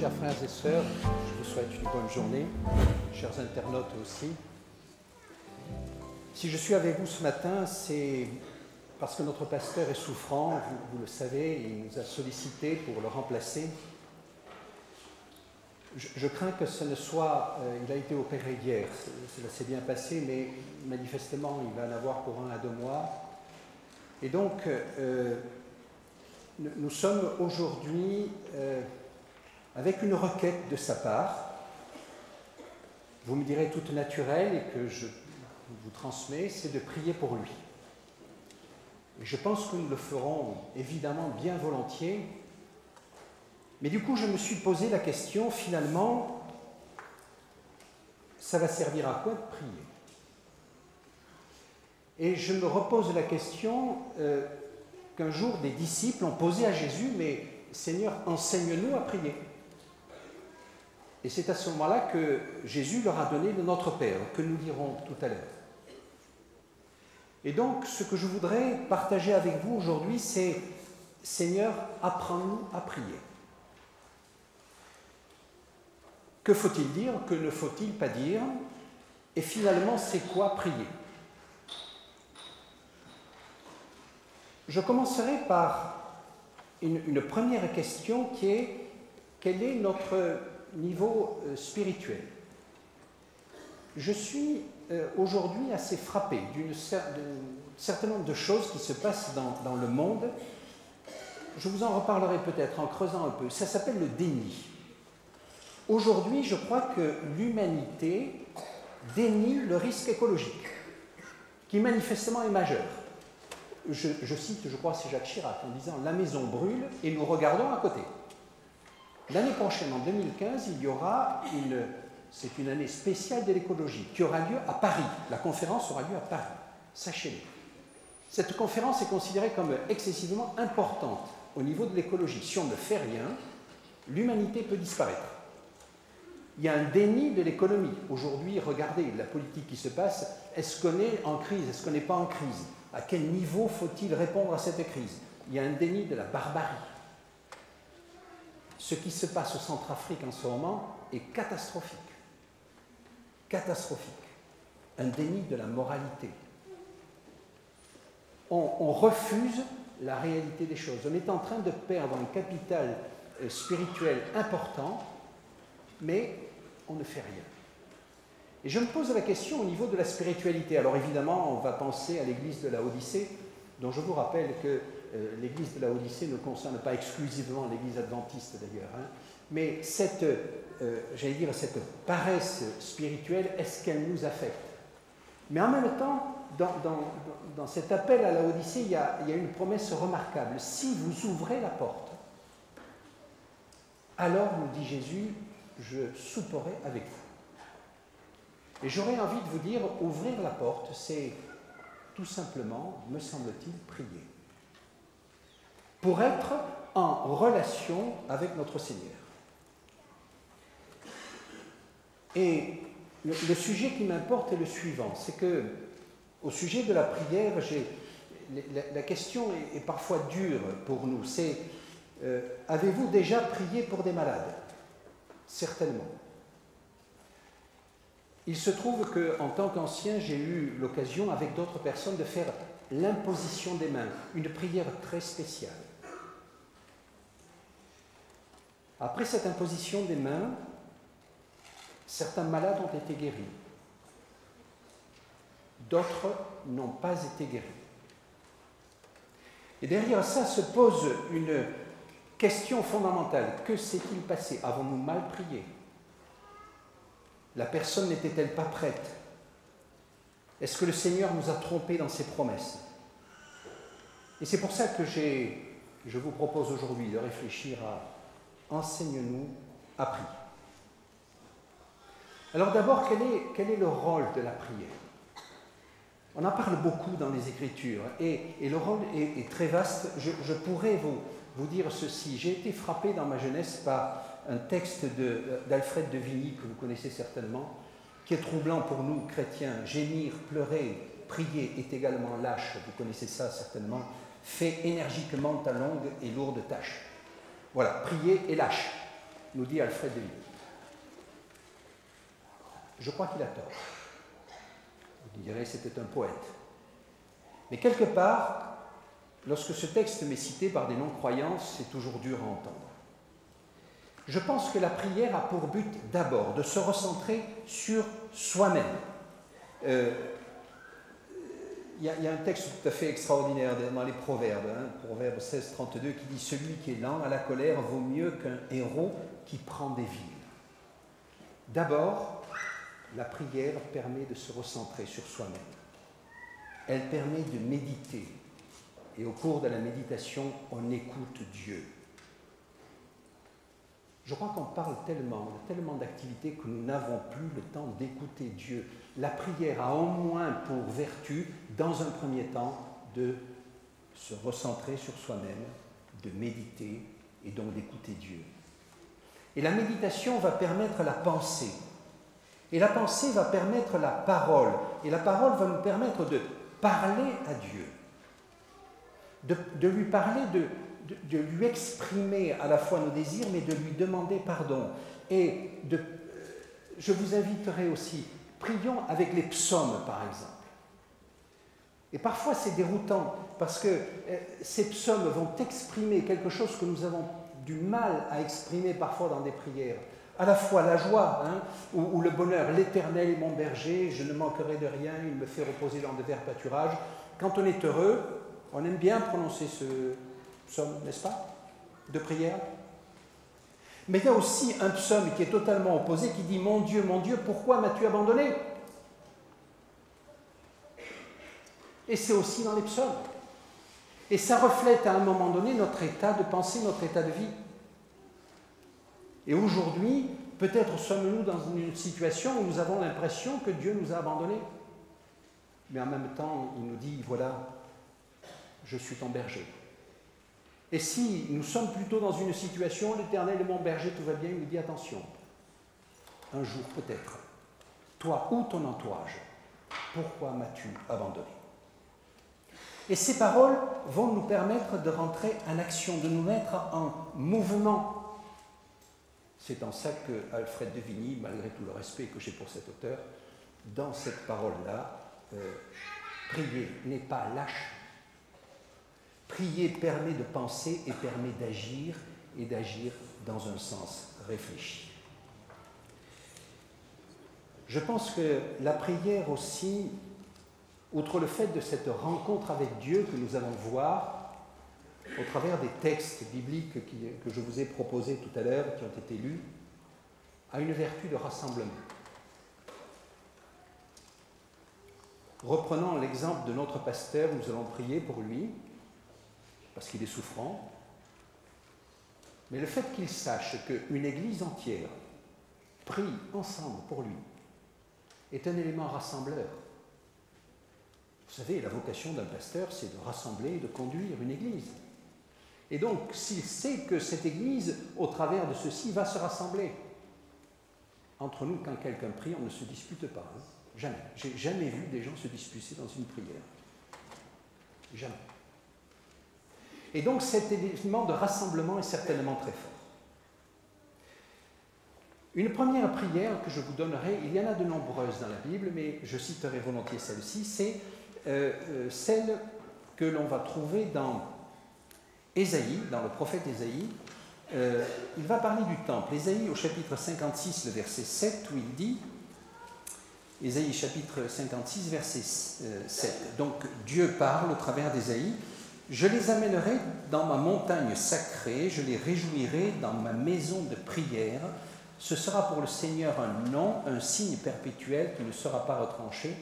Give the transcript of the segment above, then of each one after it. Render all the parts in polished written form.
Chers frères et sœurs, je vous souhaite une bonne journée, chers internautes aussi. Si je suis avec vous ce matin, c'est parce que notre pasteur est souffrant, vous le savez, il nous a sollicité pour le remplacer. Je crains que ce ne soit... il a été opéré hier, cela s'est bien passé, mais manifestement, il va en avoir pour 1 à 2 mois. Et donc, nous sommes aujourd'hui avec une requête de sa part. Vous me direz toute naturelle et que je vous transmets, c'est de prier pour lui. Et je pense que nous le ferons évidemment bien volontiers. Mais du coup, je me suis posé la question, finalement, ça va servir à quoi de prier? Et je me repose la question qu'un jour des disciples ont posé à Jésus, mais Seigneur, enseigne-nous à prier. Et c'est à ce moment-là que Jésus leur a donné le Notre Père, que nous lirons tout à l'heure. Et donc, ce que je voudrais partager avec vous aujourd'hui, c'est Seigneur, apprends-nous à prier. Que faut-il dire? Que ne faut-il pas dire? Et finalement, c'est quoi prier? Je commencerai par une première question qui est: quel est notre niveau spirituel? Je suis aujourd'hui assez frappé d'un certain nombre de choses qui se passent dans le monde. Je vous en reparlerai peut-être en creusant un peu. Ça s'appelle le déni. Aujourd'hui, je crois que l'humanité dénie le risque écologique, qui manifestement est majeur. Je cite, je crois, c'est Jacques Chirac, en disant « La maison brûle et nous regardons à côté ». L'année prochaine, en 2015, il y aura c'est une année spéciale de l'écologie qui aura lieu à Paris. La conférence aura lieu à Paris, sachez-le. Cette conférence est considérée comme excessivement importante au niveau de l'écologie. Si on ne fait rien, l'humanité peut disparaître. Il y a un déni de l'économie. Aujourd'hui, regardez la politique qui se passe. Est-ce qu'on est en crise? Est-ce qu'on n'est pas en crise? À quel niveau faut-il répondre à cette crise? Il y a un déni de la barbarie. Ce qui se passe au Centrafrique en ce moment est catastrophique. Catastrophique. Un déni de la moralité. On refuse la réalité des choses. On est en train de perdre un capital spirituel important, mais on ne fait rien. Et je me pose la question au niveau de la spiritualité. Alors évidemment, on va penser à l'église de Laodicée, dont je vous rappelle que l'église de Laodicée ne concerne pas exclusivement l'église adventiste d'ailleurs, hein, mais cette paresse spirituelle, est-ce qu'elle nous affecte? Mais en même temps, dans cet appel à Laodicée, il y a une promesse remarquable. Si vous ouvrez la porte, alors, nous dit Jésus, je souperai avec vous. Et j'aurais envie de vous dire, ouvrir la porte, c'est tout simplement, me semble-t-il, prier. Pour être en relation avec notre Seigneur. Et le sujet qui m'importe est le suivant, c'est que, au sujet de la prière, la question est parfois dure pour nous, c'est avez-vous déjà prié pour des malades? Certainement. Il se trouve qu'en tant qu'ancien, j'ai eu l'occasion, avec d'autres personnes, de faire l'imposition des mains, une prière très spéciale. Après cette imposition des mains, certains malades ont été guéris. D'autres n'ont pas été guéris. Et derrière ça se pose une question fondamentale. Que s'est-il passé? Avons-nous mal prié? La personne n'était-elle pas prête? Est-ce que le Seigneur nous a trompés dans ses promesses? Et c'est pour ça que je vous propose aujourd'hui de réfléchir à enseigne-nous à prier. Alors d'abord, quel est le rôle de la prière? On en parle beaucoup dans les Écritures et le rôle est très vaste. Je pourrais vous dire ceci. J'ai été frappé dans ma jeunesse par un texte d'Alfred de Vigny, que vous connaissez certainement, qui est troublant pour nous, chrétiens. Gémir, pleurer, prier est également lâche, vous connaissez ça certainement. Fais énergiquement ta longue et lourde tâche. Voilà, prier est lâche. nous dit Alfred de Vigny. Je crois qu'il a tort. Vous direz, c'était un poète. Mais quelque part, lorsque ce texte m'est cité par des non-croyants, c'est toujours dur à entendre. Je pense que la prière a pour but d'abord de se recentrer sur soi-même. Il y a un texte tout à fait extraordinaire dans les Proverbes, Proverbe 16, 32, qui dit « Celui qui est lent à la colère vaut mieux qu'un héros qui prend des villes. » D'abord, la prière permet de se recentrer sur soi-même. Elle permet de méditer. Et au cours de la méditation, on écoute Dieu. Je crois qu'on parle tellement d'activités que nous n'avons plus le temps d'écouter Dieu. La prière a au moins pour vertu, dans un premier temps, de se recentrer sur soi-même, de méditer et donc d'écouter Dieu. Et la méditation va permettre la pensée. Et la pensée va permettre la parole. Et la parole va nous permettre de parler à Dieu. De lui parler, de lui exprimer à la fois nos désirs, mais de lui demander pardon. Et je vous inviterai aussi, prions avec les psaumes, par exemple. Et parfois, c'est déroutant, parce que ces psaumes vont exprimer quelque chose que nous avons du mal à exprimer parfois dans des prières. À la fois la joie, ou le bonheur. L'Éternel est mon berger, je ne manquerai de rien, il me fait reposer dans de verts pâturages. Quand on est heureux, on aime bien prononcer ce psaume, n'est-ce pas, de prière. Mais il y a aussi un psaume qui est totalement opposé, qui dit « Mon Dieu, pourquoi m'as-tu abandonné ?» Et c'est aussi dans les psaumes. Et ça reflète à un moment donné notre état de pensée, notre état de vie. Et aujourd'hui, peut-être sommes-nous dans une situation où nous avons l'impression que Dieu nous a abandonnés. Mais en même temps, il nous dit « Voilà, je suis ton berger. » Et si nous sommes plutôt dans une situation, l'Éternel est mon berger, tout va bien, il nous dit attention, un jour peut-être, toi ou ton entourage, pourquoi m'as-tu abandonné? Et ces paroles vont nous permettre de rentrer en action, de nous mettre en mouvement. C'est en ça que Alfred de Vigny, malgré tout le respect que j'ai pour cet auteur, dans cette parole-là, prier n'est pas lâche. Prier permet de penser et permet d'agir, et d'agir dans un sens réfléchi. Je pense que la prière aussi, outre le fait de cette rencontre avec Dieu que nous allons voir au travers des textes bibliques que je vous ai proposés tout à l'heure, qui ont été lus, a une vertu de rassemblement. Reprenons l'exemple de notre pasteur, nous allons prier pour lui, parce qu'il est souffrant, mais le fait qu'il sache qu'une église entière prie ensemble pour lui est un élément rassembleur. Vous savez, la vocation d'un pasteur, c'est de rassembler et de conduire une église. Et donc, s'il sait que cette église, au travers de ceci, va se rassembler, entre nous, quand quelqu'un prie, on ne se dispute pas. Jamais. J'ai jamais vu des gens se disputer dans une prière. Jamais. Et donc cet élément de rassemblement est certainement très fort. Une première prière que je vous donnerai, il y en a de nombreuses dans la Bible, mais je citerai volontiers celle-ci, c'est celle que l'on va trouver dans Ésaïe, dans le prophète Ésaïe. Il va parler du temple. Ésaïe au chapitre 56, le verset 7, où il dit, Ésaïe chapitre 56, verset 7, donc Dieu parle au travers d'Ésaïe, « Je les amènerai dans ma montagne sacrée, je les réjouirai dans ma maison de prière. Ce sera pour le Seigneur un nom, un signe perpétuel qui ne sera pas retranché.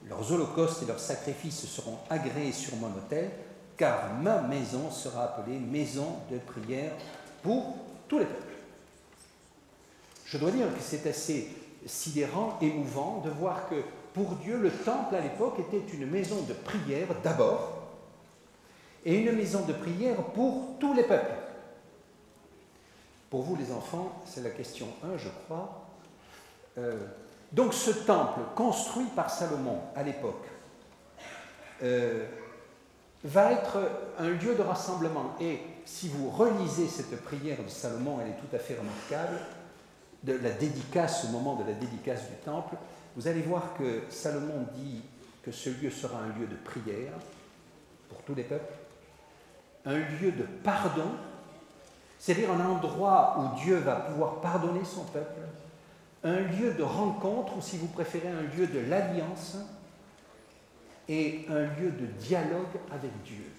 Leurs holocaustes et leurs sacrifices seront agréés sur mon autel, car ma maison sera appelée maison de prière pour tous les peuples. » Je dois dire que c'est assez sidérant, émouvant de voir que pour Dieu, le temple à l'époque était une maison de prière d'abord, et une maison de prière pour tous les peuples. Pour vous les enfants, c'est la question 1, je crois. Donc ce temple, construit par Salomon à l'époque, va être un lieu de rassemblement. Et si vous relisez cette prière de Salomon, elle est tout à fait remarquable, de la dédicace, au moment de la dédicace du temple, vous allez voir que Salomon dit que ce lieu sera un lieu de prière pour tous les peuples, un lieu de pardon, c'est-à-dire un endroit où Dieu va pouvoir pardonner son peuple, un lieu de rencontre, ou si vous préférez, un lieu de l'alliance, et un lieu de dialogue avec Dieu.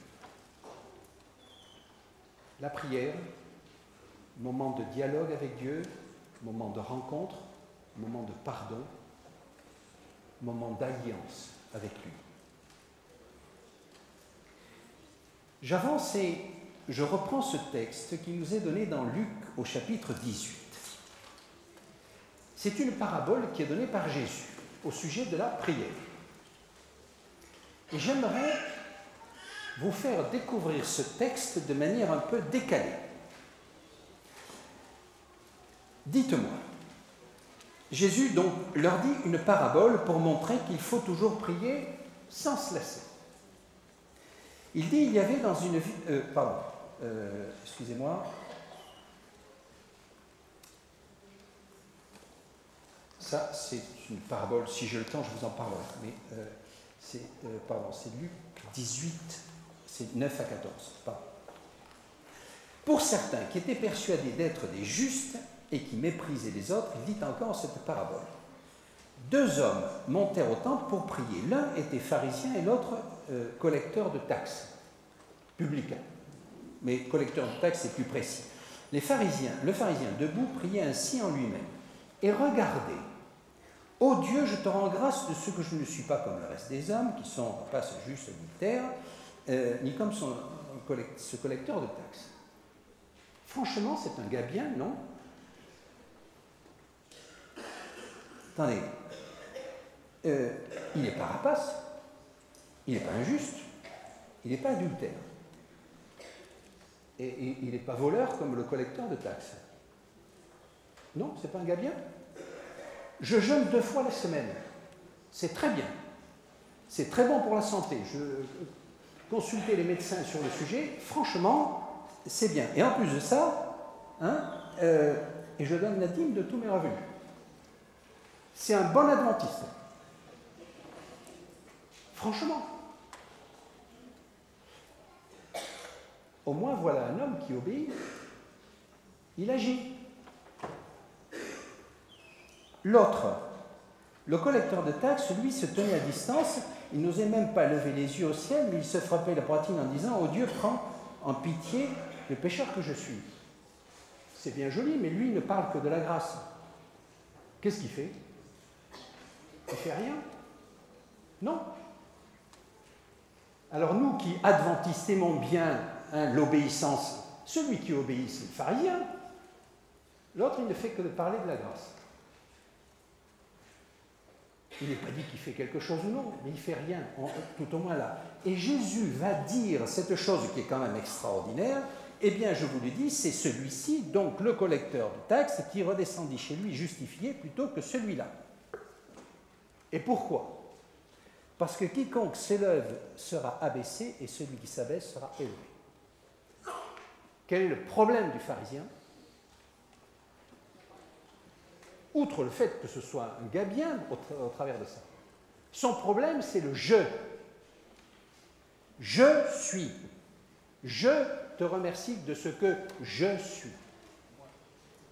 La prière, moment de dialogue avec Dieu, moment de rencontre, moment de pardon, moment d'alliance avec lui. J'avance et je reprends ce texte qui nous est donné dans Luc au chapitre 18. C'est une parabole qui est donnée par Jésus au sujet de la prière. Et j'aimerais vous faire découvrir ce texte de manière un peu décalée. Dites-moi, Jésus donc leur dit une parabole pour montrer qu'il faut toujours prier sans se lasser. Il dit, il y avait dans une ville... excusez-moi. Ça, c'est une parabole. Si j'ai le temps, je vous en parlerai. Mais c'est Luc 18, c'est 9 à 14. Pardon. Pour certains qui étaient persuadés d'être des justes et qui méprisaient les autres, il dit encore cette parabole. 2 hommes montèrent au temple pour prier. L'un était pharisien et l'autre collecteur de taxes, publicain. Mais collecteur de taxes, c'est plus précis. Le pharisien, debout, priait ainsi en lui-même. Et regardez, ô Dieu, je te rends grâce de ce que je ne suis pas comme le reste des hommes, qui sont pas ce juste militaire, ni comme ce collecteur de taxes. Franchement, c'est un gars bien, non? Attendez, il n'est pas rapace, il n'est pas injuste, il n'est pas adultère. Et il n'est pas voleur comme le collecteur de taxes. Non, c'est pas un gars bien. Je jeûne 2 fois la semaine. C'est très bien. C'est très bon pour la santé. Je consultais les médecins sur le sujet. Franchement, c'est bien. Et en plus de ça, et je donne la dîme de tous mes revenus. C'est un bon adventiste. Franchement. Au moins, voilà un homme qui obéit. Il agit. L'autre, le collecteur de taxes, lui, se tenait à distance. Il n'osait même pas lever les yeux au ciel, mais il se frappait la poitrine en disant « Oh Dieu, prends en pitié le pécheur que je suis. » C'est bien joli, mais lui, il ne parle que de la grâce. Qu'est-ce qu'il fait? Il ne fait rien? Non. Alors nous qui adventistes aimons bien l'obéissance, celui qui obéit, c'est le pharisien. L'autre, il ne fait que de parler de la grâce. Il n'est pas dit qu'il fait quelque chose ou non, mais il ne fait rien, tout au moins là. Et Jésus va dire cette chose qui est quand même extraordinaire. Eh bien, je vous le dis, c'est celui-ci, donc le collecteur de taxes, qui redescendit chez lui justifié plutôt que celui-là. Et pourquoi? Parce que quiconque s'élève sera abaissé et celui qui s'abaisse sera élevé. Quel est le problème du pharisien? Outre le fait que ce soit un gars bien au travers de ça, son problème, c'est le « je ». Je suis. Je te remercie de ce que je suis.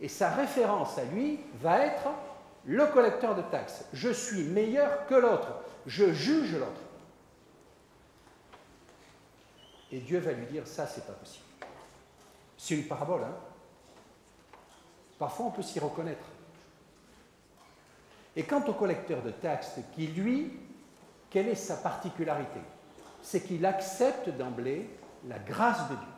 Et sa référence à lui va être le collecteur de taxes. Je suis meilleur que l'autre. Je juge l'autre. Et Dieu va lui dire, ça, c'est pas possible. C'est une parabole, hein. Parfois, on peut s'y reconnaître. Et quant au collecteur de taxes, qui, lui, quelle est sa particularité? C'est qu'il accepte d'emblée la grâce de Dieu.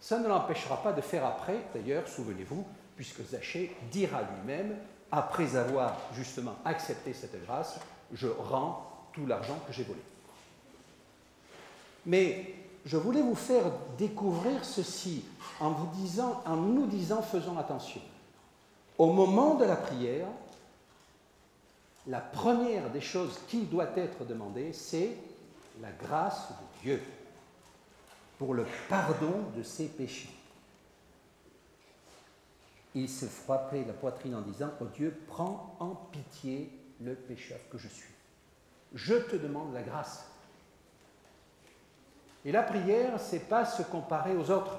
Ça ne l'empêchera pas de faire après, d'ailleurs, souvenez-vous, puisque Zachée dira lui-même, après avoir justement accepté cette grâce, je rends tout l'argent que j'ai volé. Mais je voulais vous faire découvrir ceci en nous disant, faisons attention. Au moment de la prière, la première des choses qui doit être demandée, c'est la grâce de Dieu. pour le pardon de ses péchés. Il se frappait la poitrine en disant « Oh Dieu, prends en pitié le pécheur que je suis. Je te demande la grâce. » Et la prière, ce n'est pas se comparer aux autres,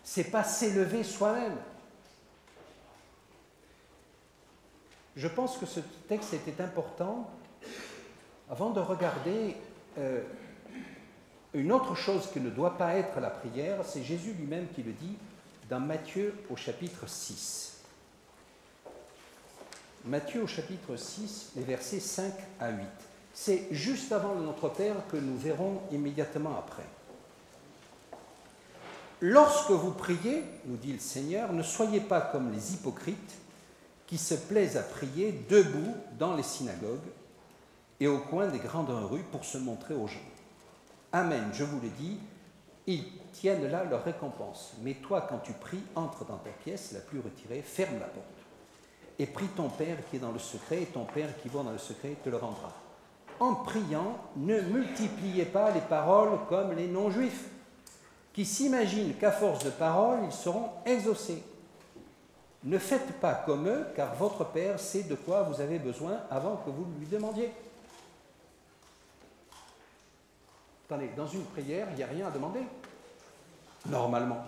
ce n'est pas s'élever soi-même. Je pense que ce texte était important avant de regarder une autre chose qui ne doit pas être la prière. C'est Jésus lui-même qui le dit dans Matthieu au chapitre 6. Matthieu au chapitre 6, les versets 5 à 8. C'est juste avant le Notre Père que nous verrons immédiatement après. Lorsque vous priez, nous dit le Seigneur, ne soyez pas comme les hypocrites qui se plaisent à prier debout dans les synagogues et au coin des grandes rues pour se montrer aux gens. Amen, je vous le dis, ils tiennent là leur récompense. Mais toi, quand tu pries, entre dans ta pièce la plus retirée, ferme la porte et prie ton Père qui est dans le secret, et ton Père qui voit dans le secret te le rendra. En priant, ne multipliez pas les paroles comme les non-juifs, qui s'imaginent qu'à force de paroles, ils seront exaucés. Ne faites pas comme eux, car votre Père sait de quoi vous avez besoin avant que vous lui demandiez. Attendez, dans une prière, il n'y a rien à demander. Normalement.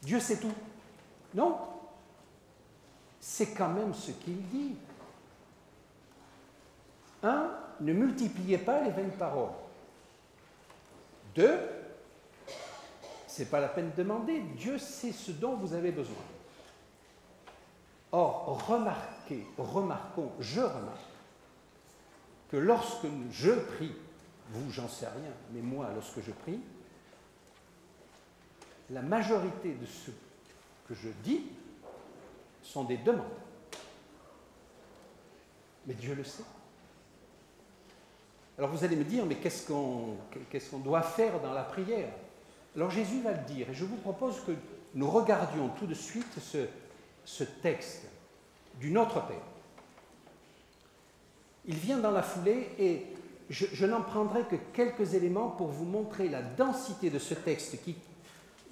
Dieu sait tout. Non. C'est quand même ce qu'il dit. 1. Ne multipliez pas les vaines paroles. 2. Ce n'est pas la peine de demander. Dieu sait ce dont vous avez besoin. Or, remarquons, je remarque que lorsque je prie, vous, j'en sais rien, mais moi, lorsque je prie, la majorité de ce que je dis sont des demandes. Mais Dieu le sait. Alors vous allez me dire, mais qu'est-ce qu'on doit faire dans la prière? Alors Jésus va le dire, et je vous propose que nous regardions tout de suite ce texte du Notre Père. Il vient dans la foulée et je n'en prendrai que quelques éléments pour vous montrer la densité de ce texte. Il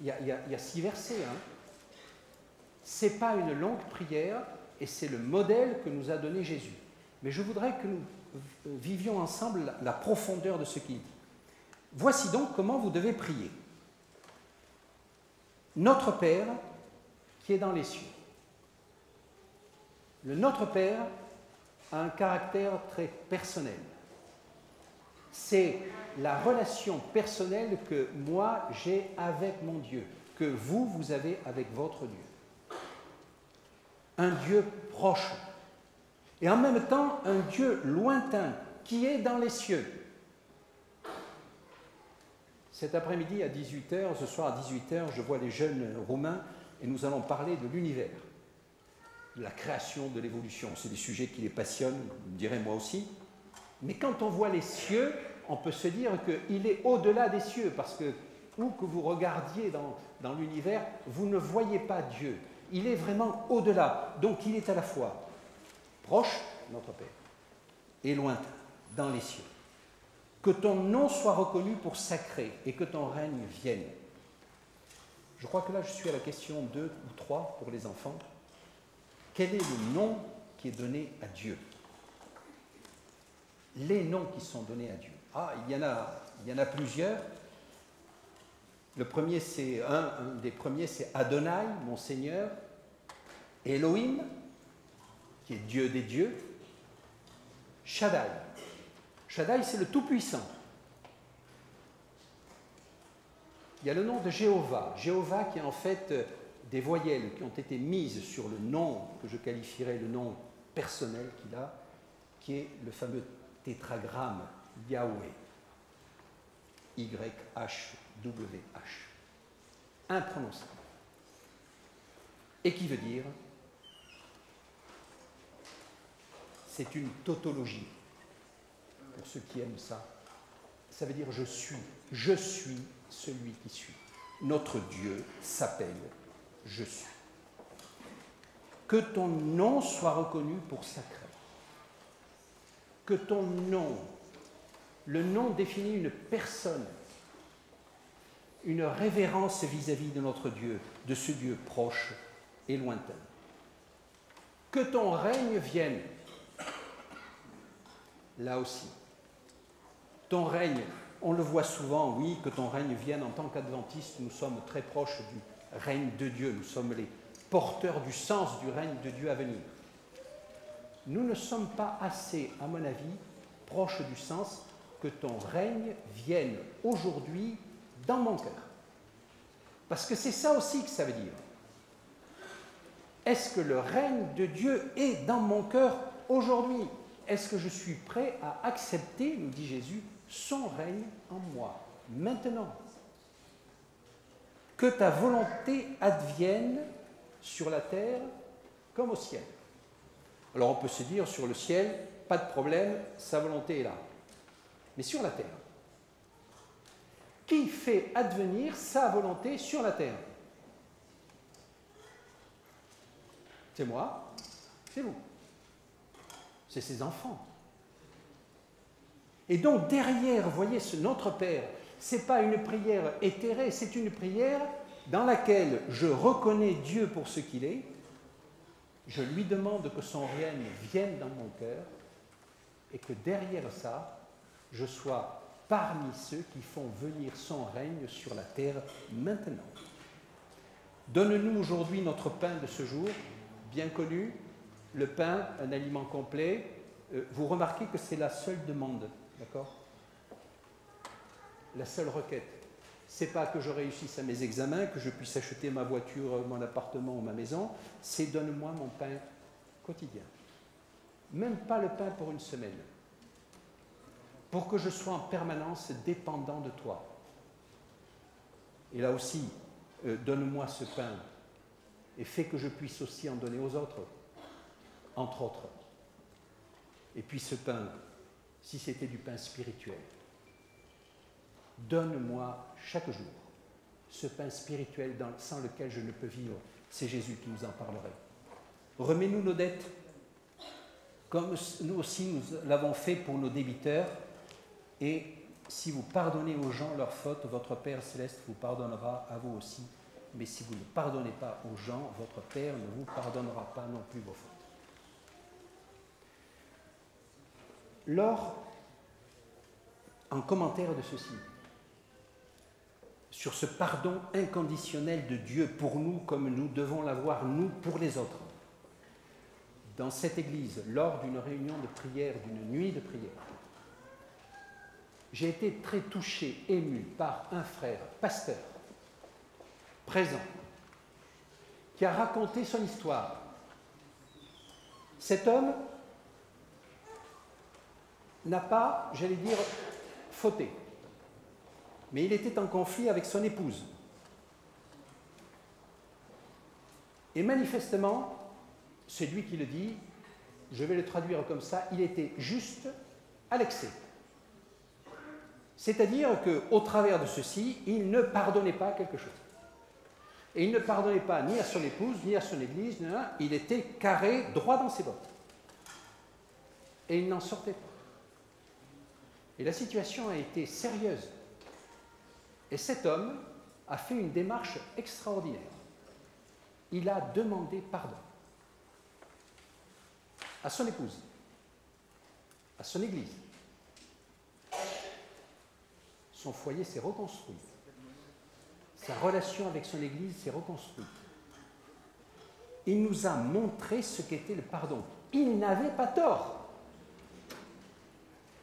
y a 6 versets. Hein. Ce n'est pas une longue prière et c'est le modèle que nous a donné Jésus. Mais je voudrais que nous vivions ensemble la profondeur de ce qu'il dit. Voici donc comment vous devez prier. Notre Père qui est dans les cieux. Le Notre Père a un caractère très personnel. C'est la relation personnelle que moi j'ai avec mon Dieu, que vous avez avec votre Dieu. Un Dieu proche et en même temps un Dieu lointain qui est dans les cieux. Cet après-midi à 18h, ce soir à 18h, je vois les jeunes roumains et nous allons parler de l'univers, de la création, de l'évolution. C'est des sujets qui les passionnent, je dirais moi aussi. Mais quand on voit les cieux, on peut se dire qu'il est au-delà des cieux, parce que où que vous regardiez dans l'univers, vous ne voyez pas Dieu. Il est vraiment au-delà. Donc il est à la fois proche, notre Père, et lointain, dans les cieux. Que ton nom soit reconnu pour sacré et que ton règne vienne. Je crois que là, je suis à la question 2 ou 3 pour les enfants. Quel est le nom qui est donné à Dieu? Les noms qui sont donnés à Dieu. Ah, il y en a plusieurs. Le premier, un des premiers, c'est Adonai, mon Seigneur. Elohim, qui est Dieu des dieux. Shaddai. Shaddai, c'est le Tout-Puissant. Il y a le nom de Jéhovah. Jéhovah qui est en fait des voyelles qui ont été mises sur le nom que je qualifierais le nom personnel qu'il a, qui est le fameux tétragramme Yahweh. Y-H-W-H. Imprononçable. Et qui veut dire, c'est une tautologie. Pour ceux qui aiment ça, ça veut dire je suis celui qui suis. Notre Dieu s'appelle je suis. Que ton nom soit reconnu pour sacré. Que ton nom, le nom définit une personne. une révérence vis-à-vis de notre Dieu, de ce Dieu proche et lointain. Que ton règne vienne. Là aussi. Ton règne, on le voit souvent, oui, que ton règne vienne. En tant qu'adventistes, nous sommes très proches du règne de Dieu. Nous sommes les porteurs du sens du règne de Dieu à venir. Nous ne sommes pas assez, à mon avis, proches du sens que ton règne vienne aujourd'hui dans mon cœur. Parce que c'est ça aussi que ça veut dire. Est-ce que le règne de Dieu est dans mon cœur aujourd'hui? Est-ce que je suis prêt à accepter, nous dit Jésus, son règne en moi, maintenant? Que ta volonté advienne sur la terre comme au ciel. Alors on peut se dire, sur le ciel, pas de problème, sa volonté est là. Mais sur la terre, qui fait advenir sa volonté sur la terre? C'est moi, c'est vous. C'est ses enfants. Et donc derrière, vous voyez, ce Notre Père, ce n'est pas une prière éthérée, c'est une prière dans laquelle je reconnais Dieu pour ce qu'il est, je lui demande que son règne vienne dans mon cœur, et que derrière ça, je sois parmi ceux qui font venir son règne sur la terre maintenant. Donne-nous aujourd'hui notre pain de ce jour, bien connu, le pain, un aliment complet. Vous remarquez que c'est la seule demande, d'accord? La seule requête. Ce n'est pas que je réussisse à mes examens, que je puisse acheter ma voiture, mon appartement ou ma maison, c'est donne-moi mon pain quotidien. Même pas le pain pour une semaine. Pour que je sois en permanence dépendant de toi. Et là aussi, donne-moi ce pain et fais que je puisse aussi en donner aux autres, entre autres. Et puis ce pain, si c'était du pain spirituel, donne-moi chaque jour ce pain spirituel sans lequel je ne peux vivre. C'est Jésus qui nous en parlerait. Remets-nous nos dettes, comme nous aussi nous l'avons fait pour nos débiteurs. Et si vous pardonnez aux gens leurs fautes, votre Père céleste vous pardonnera à vous aussi. Mais si vous ne pardonnez pas aux gens, votre Père ne vous pardonnera pas non plus vos fautes. Lors, en commentaire de ceci, sur ce pardon inconditionnel de Dieu pour nous comme nous devons l'avoir, nous, pour les autres, dans cette église, lors d'une réunion de prière, d'une nuit de prière, j'ai été très touché, ému par un frère, pasteur, présent, qui a raconté son histoire. Cet homme n'a pas, j'allais dire, fauté, mais il était en conflit avec son épouse. Et manifestement, c'est lui qui le dit, je vais le traduire comme ça, il était juste à l'excès. C'est-à-dire qu'au travers de ceci, il ne pardonnait pas quelque chose. Et il ne pardonnait pas ni à son épouse, ni à son église, il était carré, droit dans ses bottes. Et il n'en sortait pas. Et la situation a été sérieuse. Et cet homme a fait une démarche extraordinaire. Il a demandé pardon à son épouse, à son église. Son foyer s'est reconstruit. Sa relation avec son église s'est reconstruite. Il nous a montré ce qu'était le pardon. Il n'avait pas tort.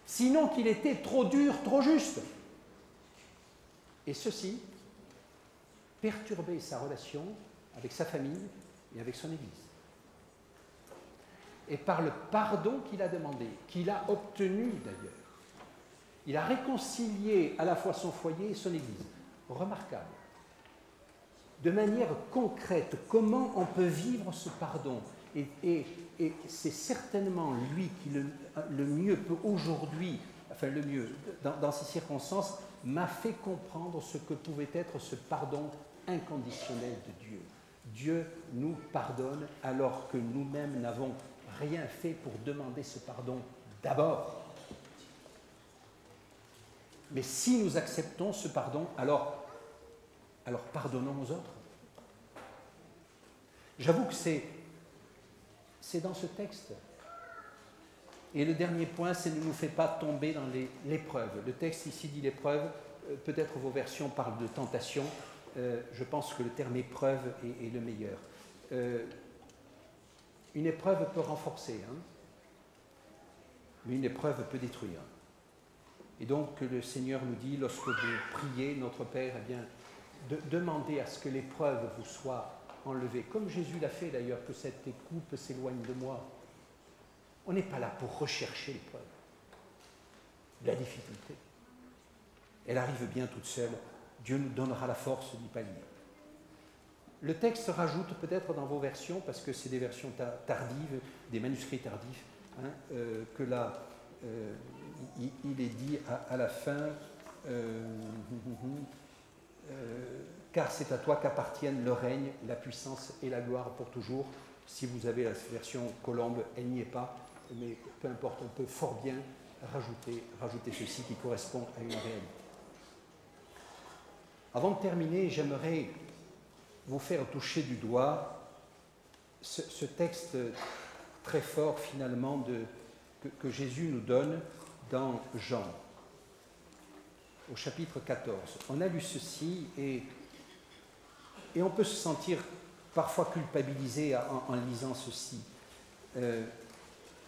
Sinon qu'il était trop dur, trop juste. Et ceci perturbait sa relation avec sa famille et avec son église. Et par le pardon qu'il a demandé, qu'il a obtenu d'ailleurs, il a réconcilié à la fois son foyer et son église. Remarquable. De manière concrète, comment on peut vivre ce pardon? Et c'est certainement lui qui le mieux peut aujourd'hui, enfin le mieux, dans ces circonstances, m'a fait comprendre ce que pouvait être ce pardon inconditionnel de Dieu. Dieu nous pardonne alors que nous-mêmes n'avons rien fait pour demander ce pardon d'abord. Mais si nous acceptons ce pardon, alors alors pardonnons aux autres. J'avoue que c'est dans ce texte. Et le dernier point, c'est ne nous fait pas tomber dans l'épreuve. Le texte ici dit l'épreuve, peut-être vos versions parlent de tentation, je pense que le terme épreuve est le meilleur. Une épreuve peut renforcer, hein, mais une épreuve peut détruire. Et donc le Seigneur nous dit, lorsque vous priez, notre Père, eh bien, demandez à ce que l'épreuve vous soit enlevée, comme Jésus l'a fait d'ailleurs, que cette coupe s'éloigne de moi. On n'est pas là pour rechercher l'épreuve, la difficulté. Elle arrive bien toute seule. Dieu nous donnera la force d'y pallier. Le texte rajoute peut-être dans vos versions, parce que c'est des versions tardives, des manuscrits tardifs, hein, que là, il est dit à la fin, car c'est à toi qu'appartiennent le règne, la puissance et la gloire pour toujours. Si vous avez la version Colombe, elle n'y est pas, mais peu importe, on peut fort bien rajouter ceci qui correspond à une réalité. Avant de terminer, j'aimerais vous faire toucher du doigt ce texte très fort finalement que Jésus nous donne dans Jean, au chapitre 14. On a lu ceci et on peut se sentir parfois culpabilisé en lisant ceci.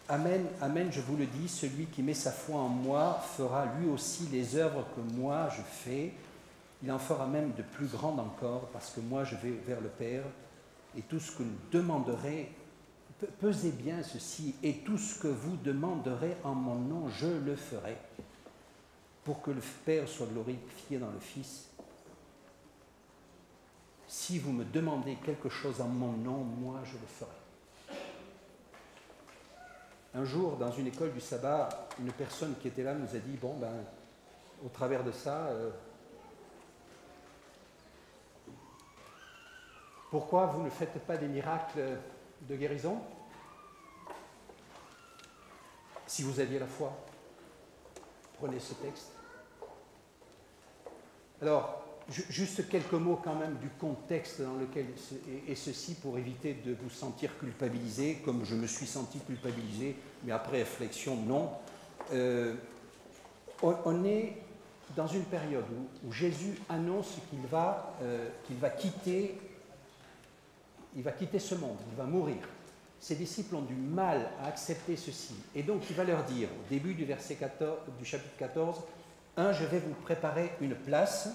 Amen, amen, je vous le dis, celui qui met sa foi en moi fera lui aussi les œuvres que moi je fais. Il en fera même de plus grandes encore, parce que moi je vais vers le Père, et tout ce que nous demanderez, pesez bien ceci, et tout ce que vous demanderez en mon nom, je le ferai, pour que le Père soit glorifié dans le Fils. Si vous me demandez quelque chose en mon nom, moi je le ferai. Un jour, dans une école du sabbat, une personne qui était là nous a dit, bon, ben, au travers de ça, pourquoi vous ne faites pas des miracles de guérison? Si vous aviez la foi, prenez ce texte. Alors, juste quelques mots quand même du contexte dans lequel est ceci pour éviter de vous sentir culpabilisé, comme je me suis senti culpabilisé, mais après réflexion, non. On est dans une période où Jésus annonce qu'il va quitter ce monde, il va mourir. Ses disciples ont du mal à accepter ceci. Et donc il va leur dire, au début du chapitre 14, 1, je vais vous préparer une place.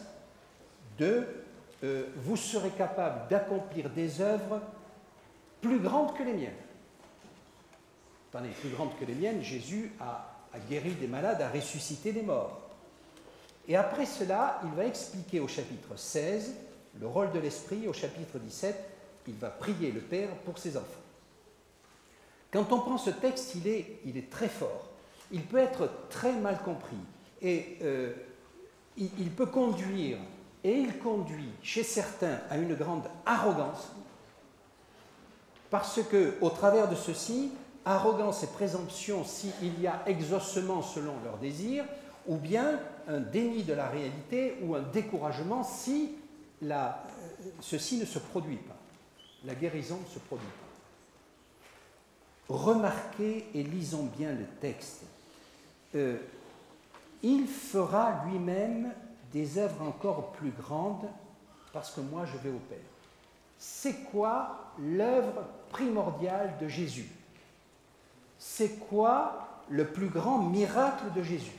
2, vous serez capable d'accomplir des œuvres plus grandes que les miennes. Attendez, plus grandes que les miennes, Jésus a guéri des malades, a ressuscité des morts. Et après cela, il va expliquer au chapitre 16 le rôle de l'Esprit. Au chapitre 17, il va prier le Père pour ses enfants. Quand on prend ce texte, il est très fort. Il peut être très mal compris. Et il peut conduire, et il conduit chez certains à une grande arrogance, parce qu'au travers de ceci, arrogance et présomption s'il y a exaucement selon leurs désirs, ou bien un déni de la réalité ou un découragement si ceci ne se produit pas. La guérison ne se produit pas. Remarquez et lisons bien le texte. Il fera lui-même des œuvres encore plus grandes parce que moi je vais au Père. C'est quoi l'œuvre primordiale de Jésus? C'est quoi le plus grand miracle de Jésus?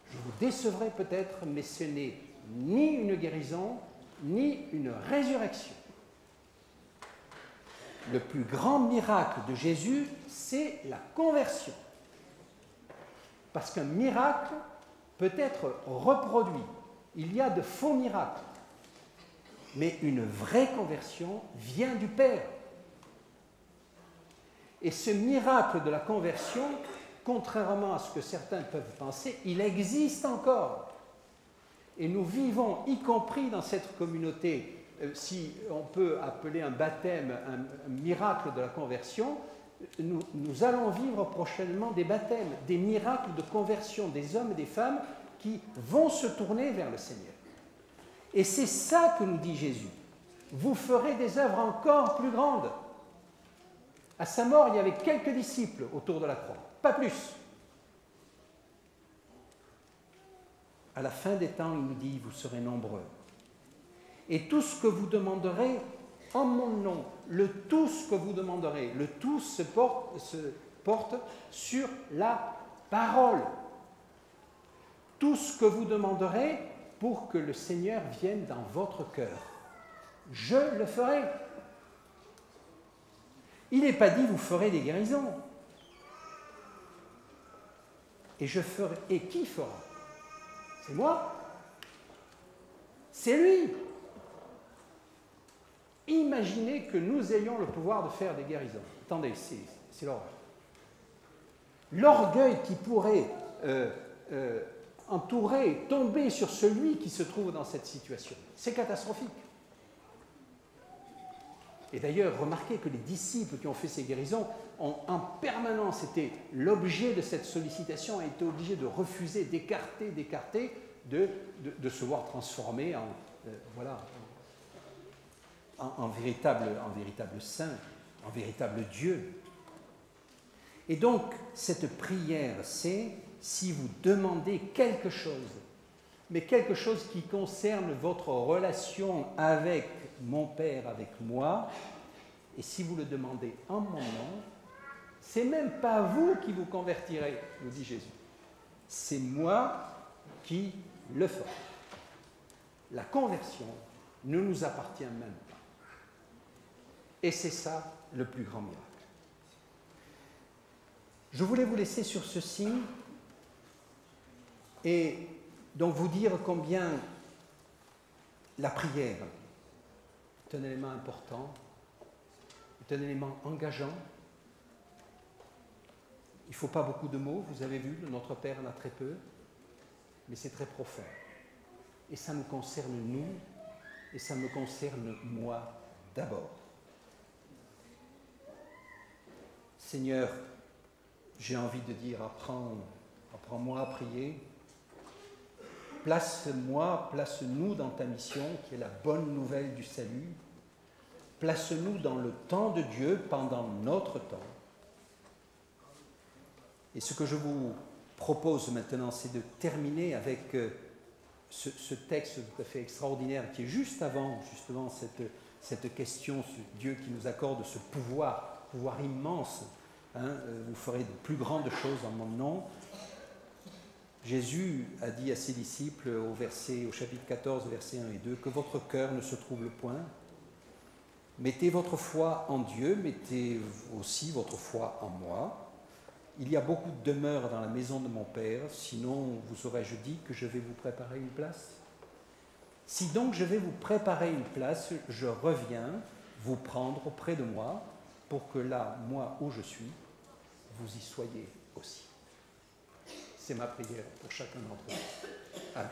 Je vous décevrai peut-être, mais ce n'est ni une guérison, ni une résurrection. Le plus grand miracle de Jésus, c'est la conversion. Parce qu'un miracle peut être reproduit. Il y a de faux miracles. Mais une vraie conversion vient du Père. Et ce miracle de la conversion, contrairement à ce que certains peuvent penser, il existe encore. Et nous vivons, y compris dans cette communauté, si on peut appeler un baptême un miracle de la conversion, nous allons vivre prochainement des baptêmes, des miracles de conversion des hommes et des femmes qui vont se tourner vers le Seigneur. Et c'est ça que nous dit Jésus. Vous ferez des œuvres encore plus grandes. À sa mort, il y avait quelques disciples autour de la croix, pas plus. À la fin des temps, il nous dit, vous serez nombreux. Et tout ce que vous demanderez en mon nom, le tout ce que vous demanderez, le tout se porte sur la parole. Tout ce que vous demanderez pour que le Seigneur vienne dans votre cœur. Je le ferai. Il n'est pas dit vous ferez des guérisons. Et je ferai. Et qui fera? C'est moi. C'est lui. Imaginez que nous ayons le pouvoir de faire des guérisons. Attendez, c'est l'horreur. L'orgueil qui pourrait entourer, tomber sur celui qui se trouve dans cette situation, c'est catastrophique. Et d'ailleurs, remarquez que les disciples qui ont fait ces guérisons ont en permanence été l'objet de cette sollicitation, ont été obligés de refuser, d'écarter, de se voir transformés en véritable saint, en véritable Dieu. Et donc, cette prière, c'est si vous demandez quelque chose, mais quelque chose qui concerne votre relation avec mon Père, avec moi, et si vous le demandez en mon nom, c'est même pas vous qui vous convertirez, nous dit Jésus. C'est moi qui le ferai. La conversion ne nous appartient même pas. Et c'est ça le plus grand miracle. Je voulais vous laisser sur ceci et donc vous dire combien la prière est un élément important, est un élément engageant. Il ne faut pas beaucoup de mots, vous avez vu, notre Père en a très peu, mais c'est très profond. Et ça nous concerne nous, et ça me concerne moi d'abord. Seigneur, j'ai envie de dire, apprends-moi à prier. Place-moi, place-nous dans ta mission, qui est la bonne nouvelle du salut. Place-nous dans le temps de Dieu pendant notre temps. Et ce que je vous propose maintenant, c'est de terminer avec ce texte tout à fait extraordinaire qui est juste avant, justement, cette question, ce Dieu qui nous accorde ce pouvoir immense. Vous ferez de plus grandes choses en mon nom. Jésus a dit à ses disciples au chapitre 14, versets 1 et 2, que votre cœur ne se trouble point. Mettez votre foi en Dieu, mettez aussi votre foi en moi. Il y a beaucoup de demeures dans la maison de mon Père, sinon vous aurais-je dit que je vais vous préparer une place? Si donc je vais vous préparer une place, je reviens vous prendre auprès de moi, pour que là, moi où je suis, vous y soyez aussi. C'est ma prière pour chacun d'entre vous. Amen.